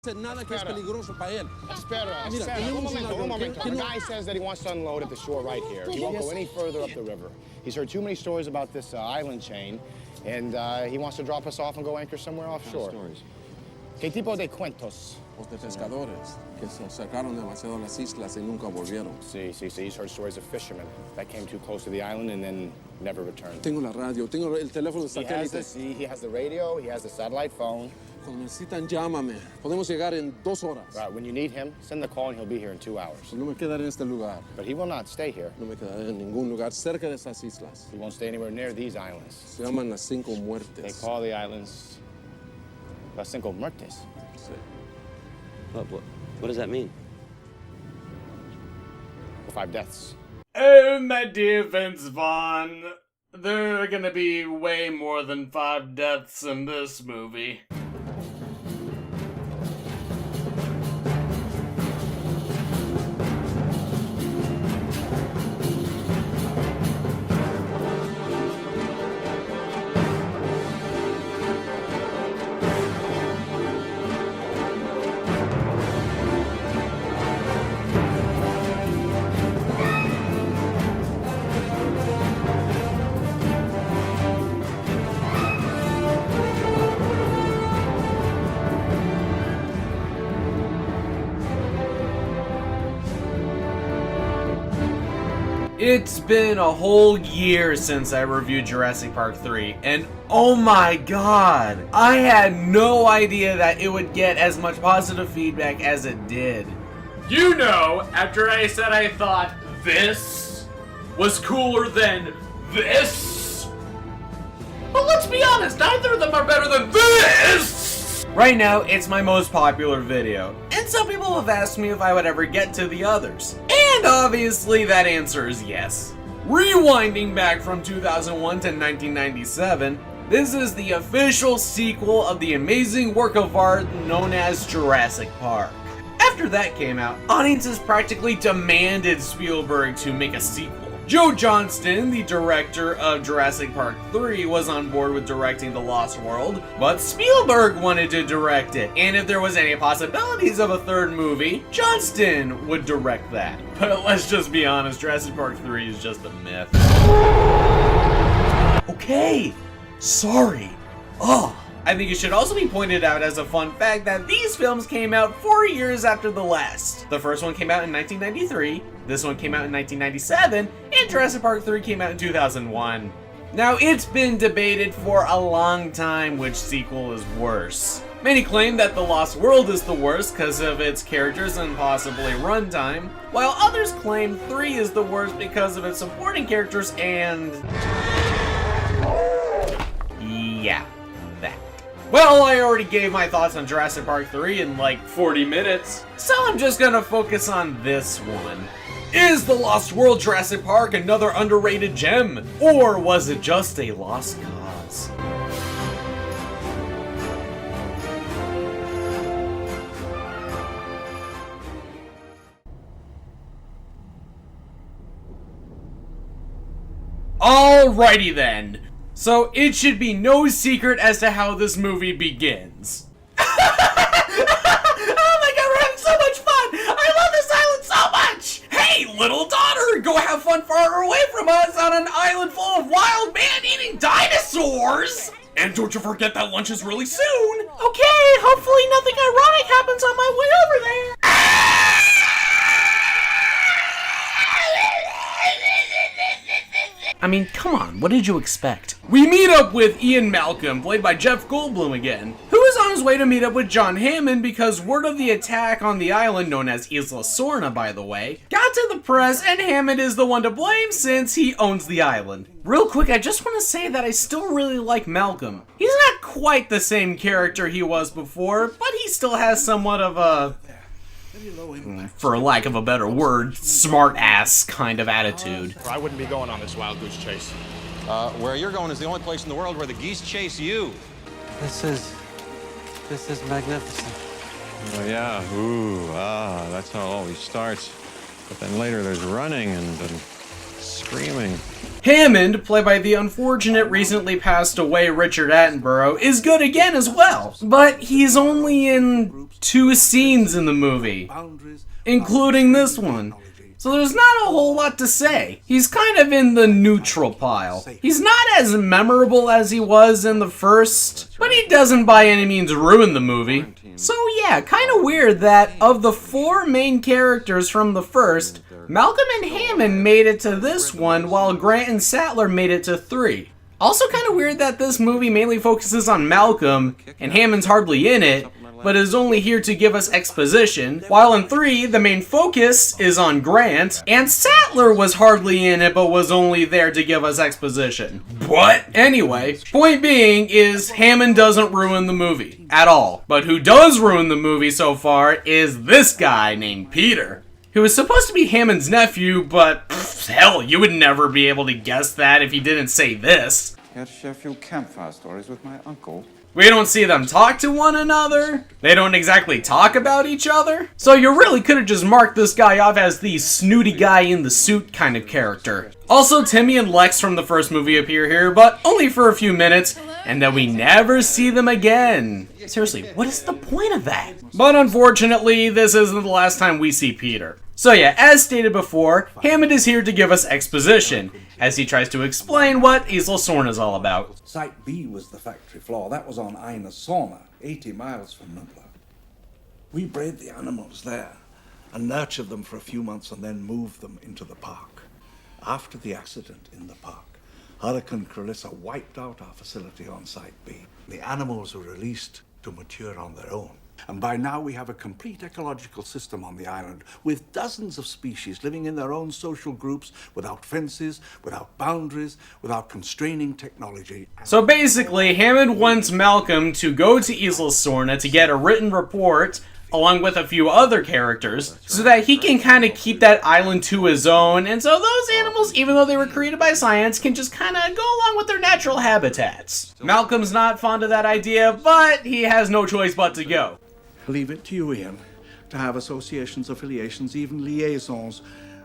Nada que es peligroso para él. Espera, un momento. The guy says that he wants to unload at the shore right here. He won't go any further up the river. He's heard too many stories about this island chain, and he wants to drop us off and go anchor somewhere offshore. ¿Qué tipo de cuentos? Los de pescadores que se acercaron demasiado a las islas y nunca volvieron. Sí. He's heard stories of fishermen that came too close to the island and then never returned. Tengo la radio, tengo el teléfono de satélite. He has the radio, he has the satellite phone. Cuando necesitan, llámame. Podemos llegar en 2 horas. Right, when you need him, send the call and he'll be here in 2 hours. No me quedaré en este lugar. But he will not stay here. No me quedaré en ningún lugar cerca de esas islas. He won't stay anywhere near these islands. Se llaman las 5 muertes. They call the islands las 5 muertes. Sí. What does that mean? 5 deaths. Oh, my dear Vince Vaughn. There are gonna be way more than 5 deaths in this movie. It's been a whole year since I reviewed Jurassic Park 3, and oh my god, I had no idea that it would get as much positive feedback as it did. You know, after I said I thought this was cooler than this, but let's be honest, neither of them are better than this! Right now, it's my most popular video, and some people have asked me if I would ever get to the others. And obviously that answer is yes. Rewinding back from 2001 to 1997, this is the official sequel of the amazing work of art known as Jurassic Park. After that came out, audiences practically demanded Spielberg to make a sequel. Joe Johnston, the director of Jurassic Park 3, was on board with directing The Lost World, but Spielberg wanted to direct it, and if there was any possibilities of a third movie, Johnston would direct that. But let's just be honest, Jurassic Park 3 is just a myth. Okay, sorry. I think it should also be pointed out as a fun fact that these films came out 4 years after the last. The first one came out in 1993, this one came out in 1997, and Jurassic Park 3 came out in 2001. Now, it's been debated for a long time which sequel is worse. Many claim that The Lost World is the worst because of its characters and possibly runtime, while others claim 3 is the worst because of its supporting characters and... yeah. Well, I already gave my thoughts on Jurassic Park 3 in like 40 minutes, so I'm just gonna focus on this one. Is The Lost World Jurassic Park another underrated gem? Or was it just a lost cause? Alrighty then. So it should be no secret as to how this movie begins. Oh my god, we're having so much fun! I love this island so much! Hey, little daughter, go have fun far away from us on an island full of wild man-eating dinosaurs! And don't you forget that lunch is really soon! Okay, hopefully nothing ironic happens on my way over there! I mean, come on, what did you expect? We meet up with Ian Malcolm, played by Jeff Goldblum again, who is on his way to meet up with John Hammond because word of the attack on the island, known as Isla Sorna by the way, got to the press and Hammond is the one to blame since he owns the island. Real quick, I just want to say that I still really like Malcolm. He's not quite the same character he was before, but he still has somewhat of a... for lack of a better word, smart-ass kind of attitude. I wouldn't be going on this wild goose chase. Where you're going is the only place in the world where the geese chase you. This is magnificent. Oh, yeah. Ooh, that's how it always starts. But then later there's running and screaming. Hammond, played by the unfortunate recently passed away Richard Attenborough, is good again as well. But he's only in 2 scenes in the movie, including this one. So there's not a whole lot to say. He's kind of in the neutral pile. He's not as memorable as he was in the first, but he doesn't by any means ruin the movie. So yeah, kind of weird that of the 4 main characters from the first, Malcolm and Hammond made it to this one while Grant and Sattler made it to 3. Also kind of weird that this movie mainly focuses on Malcolm and Hammond's hardly in it, but is only here to give us exposition, while in 3, the main focus is on Grant, and Sattler was hardly in it but was only there to give us exposition. What? Anyway, point being is Hammond doesn't ruin the movie at all, but who does ruin the movie so far is this guy named Peter, who is supposed to be Hammond's nephew, but hell, you would never be able to guess that if he didn't say this. Here to share a few campfire stories with my uncle. We don't see them talk to one another. They don't exactly talk about each other. So you really could have just marked this guy off as the snooty guy in the suit kind of character. Also, Timmy and Lex from the first movie appear here, but only for a few minutes, and then we never see them again. Seriously, what is the point of that? But unfortunately, this isn't the last time we see Peter. So yeah, as stated before, Hammond is here to give us exposition, as he tries to explain what Isla Sorna is all about. Site B was the factory floor. That was on Isla Sorna, 80 miles from Nubla. We bred the animals there and nurtured them for a few months and then moved them into the park. After the accident in the park, Hurricane Carissa wiped out our facility on Site B. The animals were released to mature on their own. And by now we have a complete ecological system on the island with dozens of species living in their own social groups without fences, without boundaries, without constraining technology. So basically, Hammond wants Malcolm to go to Isla Sorna to get a written report along with a few other characters so that he can kind of keep that island to his own, and so those animals, even though they were created by science, can just kind of go along with their natural habitats. Malcolm's not fond of that idea, but he has no choice but to go. Leave it to you, Ian, to have associations, affiliations, even liaisons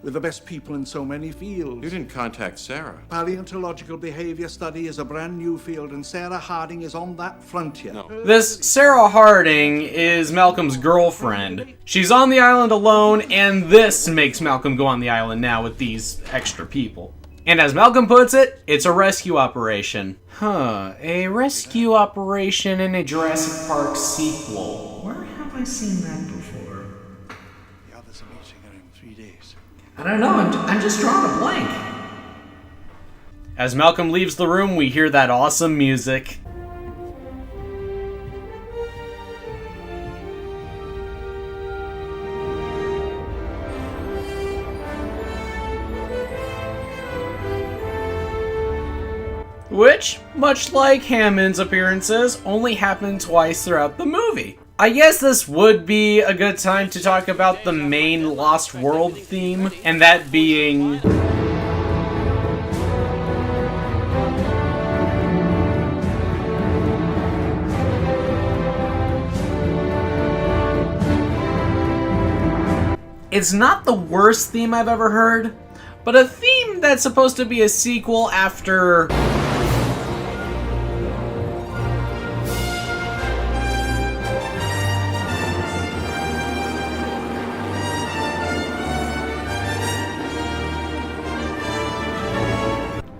with the best people in so many fields. You didn't contact Sarah. Paleontological behavior study is a brand new field, and Sarah Harding is on that frontier. No. This Sarah Harding is Malcolm's girlfriend. She's on the island alone, and this makes Malcolm go on the island now with these extra people. And as Malcolm puts it, it's a rescue operation. A rescue operation in a Jurassic Park sequel. Where have I seen that before? The others are meeting her in 3 days. I don't know, I'm just drawing a blank. As Malcolm leaves the room, we hear that awesome music. Which, much like Hammond's appearances, only happened twice throughout the movie. I guess this would be a good time to talk about the main Lost World theme, and that being... It's not the worst theme I've ever heard, but a theme that's supposed to be a sequel after...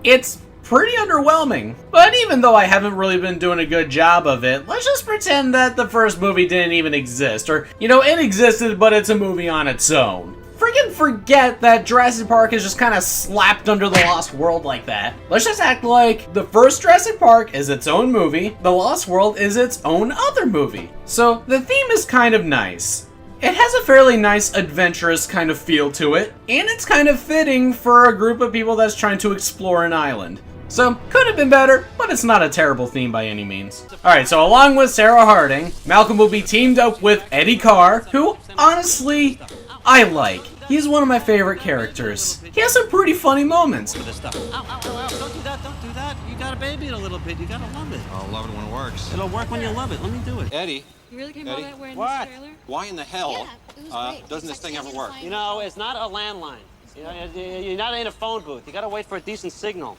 It's pretty underwhelming. But even though I haven't really been doing a good job of it, let's just pretend that the first movie didn't even exist. Or, you know, it existed, but it's a movie on its own. Freaking forget that Jurassic Park is just kind of slapped under the Lost World like that. Let's just act like the first Jurassic Park is its own movie, the Lost World is its own other movie. So the theme is kind of nice. It has a fairly nice, adventurous kind of feel to it, and it's kind of fitting for a group of people that's trying to explore an island. So, could have been better, but it's not a terrible theme by any means. Alright, so along with Sarah Harding, Malcolm will be teamed up with Eddie Carr, who, honestly, I like. He's one of my favorite characters. He has some pretty funny moments. Ow, ow, ow, ow, don't do that, don't do that. You gotta baby it a little bit, you gotta love it. I'll love it when it works. It'll work when you love it, let me do it. Eddie, You really came all that way in What? this trailer? why in the hell Yeah, it was great. doesn't this thing ever work? You know, it's not a landline. You know, you're not in a phone booth. You gotta wait for a decent signal.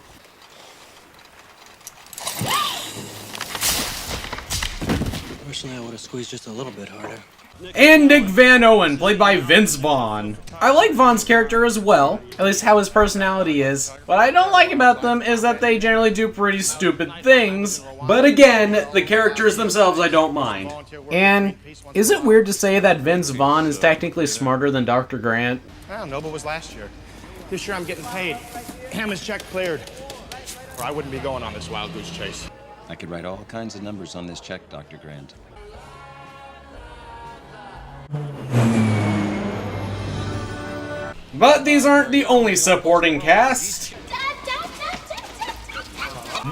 Personally, I would have squeezed just a little bit harder. And Nick Van Owen, played by Vince Vaughn. I like Vaughn's character as well, at least how his personality is. What I don't like about them is that they generally do pretty stupid things, but again, the characters themselves I don't mind. And is it weird to say that Vince Vaughn is technically smarter than Dr. Grant? I don't know, but it was last year. This year I'm getting paid. Hammond's check cleared. Or I wouldn't be going on this wild goose chase. I could write all kinds of numbers on this check, Dr. Grant. But these aren't the only supporting cast.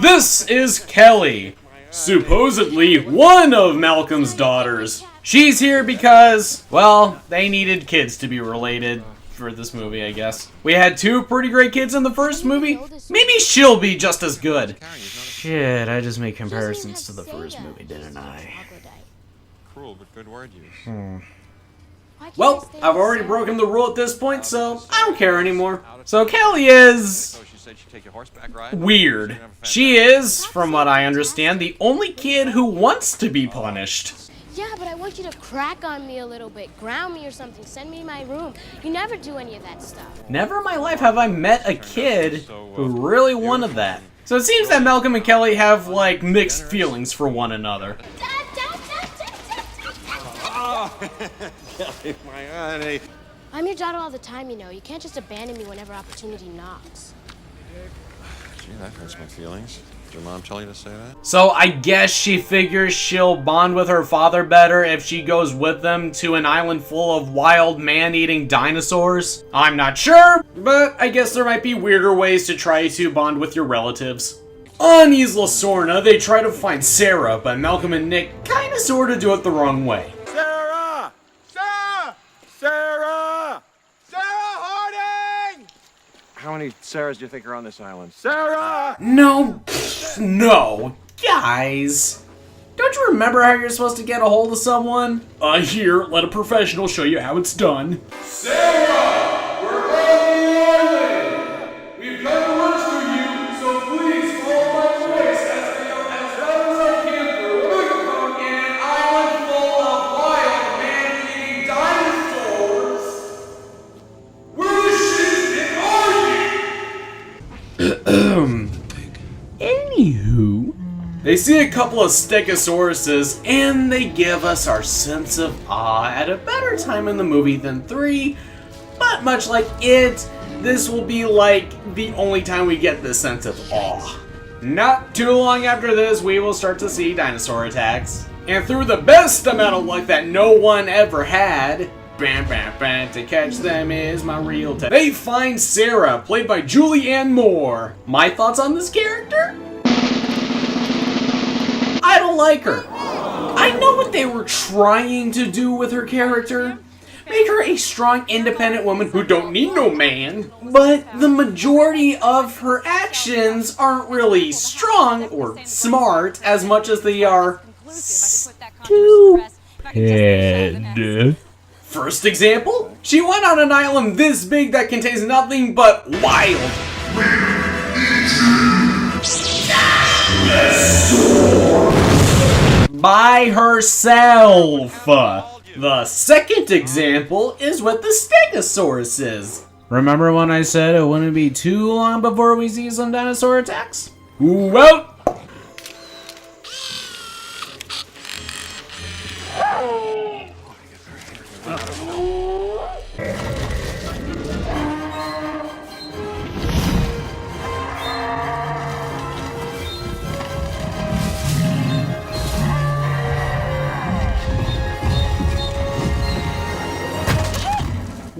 This is Kelly, supposedly one of Malcolm's daughters. She's here because, well, they needed kids to be related for this movie, I guess. We had two pretty great kids in the first movie. Maybe she'll be just as good. Shit, I just made comparisons to the first movie, didn't I? Cruel, but good word use. Well, I've already broken the rule at this point, so I don't care anymore. So Kelly is weird. She is, from what I understand, the only kid who wants to be punished. Yeah, but I want you to crack on me a little bit, ground me or something, send me to my room. You never do any of that stuff. Never in my life have I met a kid who really wanted that. So it seems that Malcolm and Kelly have, like, mixed feelings for one another. Kelly, my honey. I'm your daughter all the time, you know. You can't just abandon me whenever opportunity knocks. Gee, that hurts my feelings. Did your mom tell you to say that? So I guess she figures she'll bond with her father better if she goes with them to an island full of wild man-eating dinosaurs? I'm not sure, but I guess there might be weirder ways to try to bond with your relatives. On Isla Sorna, they try to find Sarah, but Malcolm and Nick kinda sorta do it the wrong way. Sarah! Sarah! Sarah! Sarah Harding! How many Sarahs do you think are on this island? Sarah! No, no, guys. Don't you remember how you're supposed to get a hold of someone? Here, let a professional show you how it's done. Sarah! We're on the island! We've come to rescue you, so please follow my voice as well as I can through a microphone in an island full of wild man-eating dinosaurs. Where the shit are you? Anywho, they see a couple of stegosauruses and they give us our sense of awe at a better time in the movie than 3, but much like it, this will be like the only time we get this sense of awe. Not too long after this, we will start to see dinosaur attacks. And through the best amount of luck that no one ever had, bam, bam, bam, to catch them is my real test. They find Sarah, played by Julianne Moore. My thoughts on this character? I don't like her. I know what they were trying to do with her character. Make her a strong, independent woman who don't need no man. But the majority of her actions aren't really strong or smart as much as they are stupid. First example, she went on an island this big that contains nothing but wild by herself. The second example is with the Stegosauruses. Remember when I said it wouldn't be too long before we see some dinosaur attacks? Well,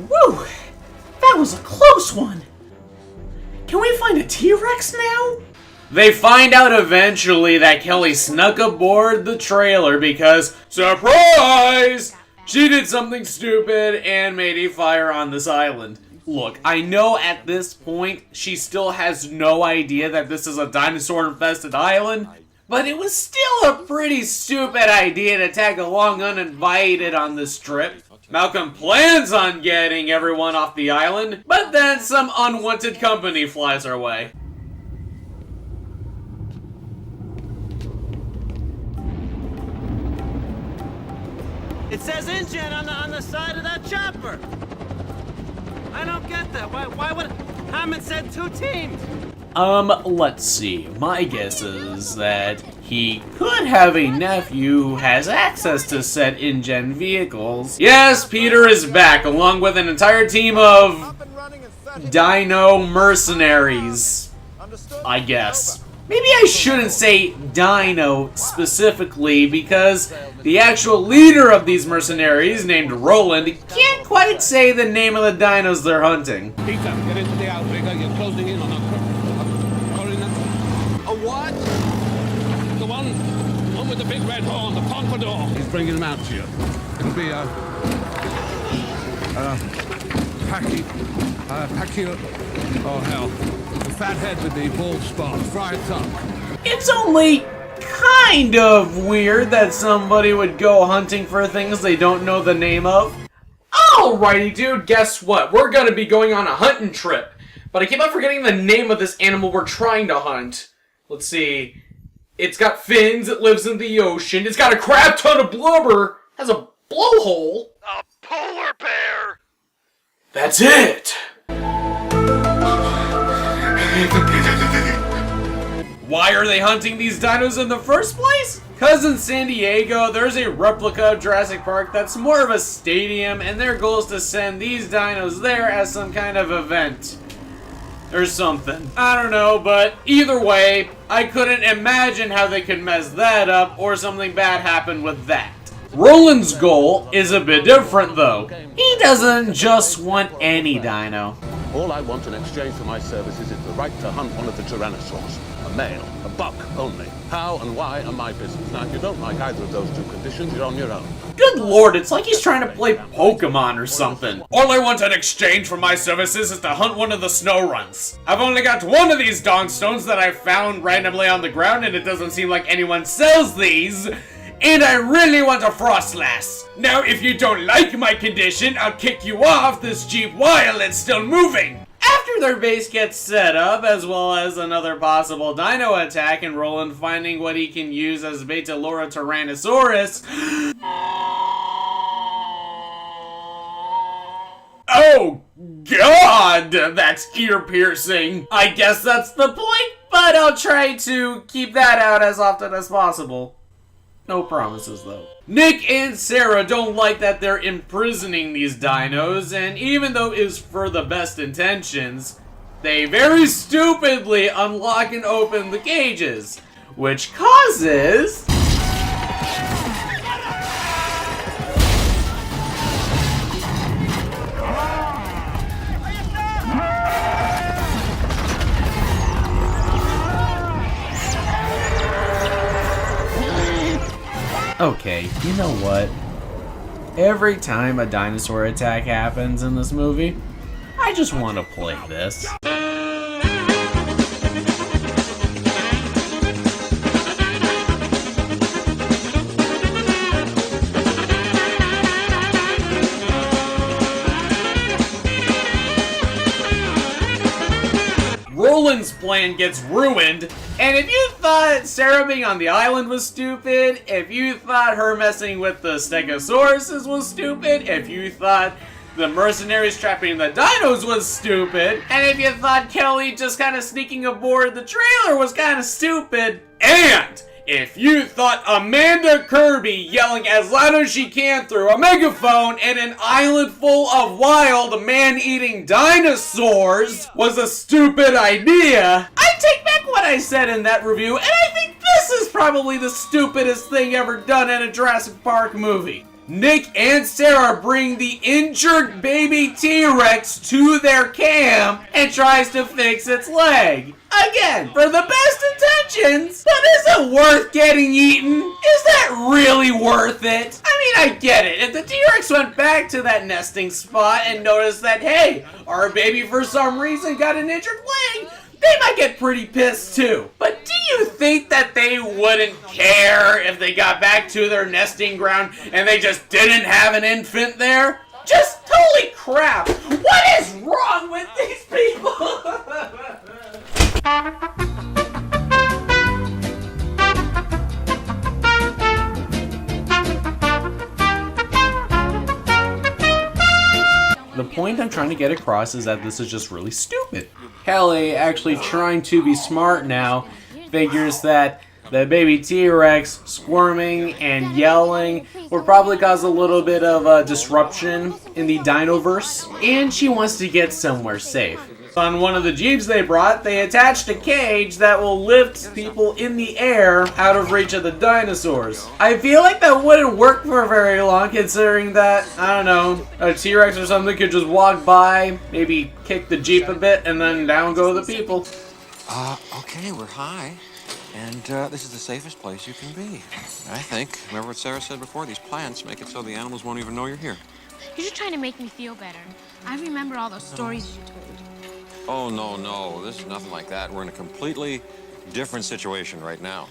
whew, that was a close one. Can we find a T-Rex now? They find out eventually that Kelly snuck aboard the trailer because, surprise, she did something stupid and made a fire on this island. Look, I know at this point she still has no idea that this is a dinosaur-infested island, but it was still a pretty stupid idea to tag along uninvited on this trip. Malcolm plans on getting everyone off the island, but then some unwanted company flies our way. It says engine on the side of that chopper. I don't get that. Why would Hammond said 2 teams? Let's see. My guess is that he could have a nephew who has access to said InGen vehicles. Yes, Peter is back, along with an entire team of dino mercenaries, I guess. Maybe I shouldn't say dino specifically, because the actual leader of these mercenaries, named Roland, can't quite say the name of the dinos they're hunting. Peter, get into the outrigger. You're closing in on a what? The one with the big red horn, the pompadour. He's bringing them out to you. It'll be oh hell, the fat head with the bald spot, fried tongue. It's only kind of weird that somebody would go hunting for things they don't know the name of. Alrighty, dude, guess what? We're gonna be going on a hunting trip. But I keep on forgetting the name of this animal we're trying to hunt. Let's see. It's got fins, it lives in the ocean, it's got a crap ton of blubber, has a blowhole. A polar bear! That's it! Why are they hunting these dinos in the first place? Because in San Diego, there's a replica of Jurassic Park that's more of a stadium, and their goal is to send these dinos there as some kind of event. Or something. I don't know, but either way, I couldn't imagine how they could mess that up or something bad happened with that. Roland's goal is a bit different though. He doesn't just want any dino. All I want in exchange for my services is the right to hunt one of the tyrannosaurs. A male, a buck only. How and why are my business. Now, if you don't like either of those 2 conditions, you're on your own. Good lord, it's like he's trying to play Pokemon or something. All I want in exchange for my services is to hunt one of the snow runs. I've only got one of these dogstones that I found randomly on the ground, and it doesn't seem like anyone sells these. And I really want a Frostlass. Now, if you don't like my condition, I'll kick you off this Jeep while it's still moving. After their base gets set up, as well as another possible dino attack, and Roland finding what he can use as bait to lure a Tyrannosaurus. Oh god, that's ear piercing. I guess that's the point, but I'll try to keep that out as often as possible. No promises, though. Nick and Sarah don't like that they're imprisoning these dinos, and even though it's for the best intentions, they very stupidly unlock and open the cages, which causes... Okay, you know what? Every time a dinosaur attack happens in this movie, I just want to play this. Roland's plan gets ruined, and if you thought Sarah being on the island was stupid, if you thought her messing with the Stegosauruses was stupid, if you thought the mercenaries trapping the dinos was stupid, and if you thought Kelly just kind of sneaking aboard the trailer was kind of stupid, and if you thought Amanda Kirby yelling as loud as she can through a megaphone in an island full of wild man-eating dinosaurs was a stupid idea, I take back what I said in that review, and I think this is probably the stupidest thing ever done in a Jurassic Park movie. Nick and Sarah bring the injured baby T-Rex to their camp and tries to fix its leg. Again, for the best intentions, but is it worth getting eaten? Is that really worth it? I mean, I get it. If the T-Rex went back to that nesting spot and noticed that, hey, our baby for some reason got an injured leg, they might get pretty pissed too. But do you think that they wouldn't care if they got back to their nesting ground and they just didn't have an infant there? Just holy crap! What is wrong with these people? The point I'm trying to get across is that this is just really stupid. Kelly, actually trying to be smart now, figures that the baby T-Rex squirming and yelling will probably cause a little bit of a disruption in the Dinoverse, and she wants to get somewhere safe. On one of the Jeeps they brought, they attached a cage that will lift people in the air out of reach of the dinosaurs. I feel like that wouldn't work for very long, considering that, I don't know, a T-Rex or something could just walk by, maybe kick the Jeep a bit, and then down go the people. Okay, we're high. And this is the safest place you can be, I think. Remember what Sarah said before? These plants make it so the animals won't even know you're here. You're just trying to make me feel better. I remember all those stories you told. Oh, no, no. This is nothing like that. We're in a completely different situation right now.